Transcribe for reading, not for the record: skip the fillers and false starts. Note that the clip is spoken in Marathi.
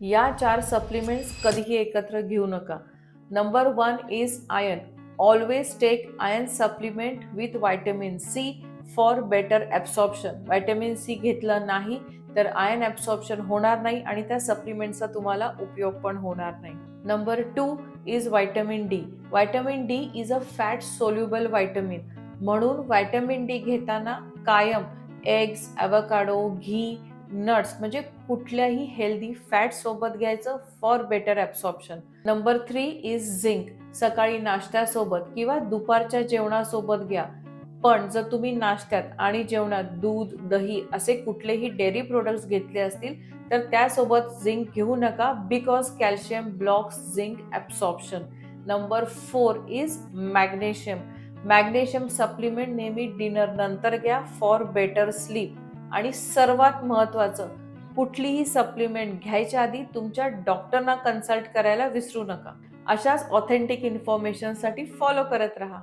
या 4 सप्लिमेंट्स कधीही एकत्र घेऊ नका. Number 1 is iron. Always take iron supplement with vitamin C for better absorption. Vitamin C घेतलं नाही तर आयर्न ॲब्सॉर्प्शन होणार नाही आणि त्या सप्लिमेंटचा तुम्हाला उपयोग पण होणार नाही. Number 2 is vitamin D. Vitamin D is a fat soluble vitamin. म्हणून व्हिटॅमिन डी घेताना कायम एग्स, ॲव्होकाडो, घी, नट्स म्हणजे कुठल्याही हेल्दी फॅट सोबत घ्यायचं for better absorption. Number 3 is zinc. सकाळी नाश्त्यासोबत किंवा दुपारच्या जेवणासोबत घ्या. पण जर तुम्ही नाश्त्यात आणि जेवणात दूध, दही असे कुठलेही डेअरी प्रोडक्ट्स घेतले असतील तर त्यासोबत झिंक घेऊ नका, because calcium blocks zinc absorption. Number 4 is magnesium. Magnesium supplement नेहमी डिनर नंतर घ्या फॉर बेटर स्लीप. आणि सर्वात महत्त्वाचं, कुठलीही सप्लिमेंट घ्यायच्या आधी तुमच्या डॉक्टरना कन्सल्ट करायला विसरू नका. अशाच ऑथेंटिक इन्फॉर्मेशनसाठी फॉलो करत राहा.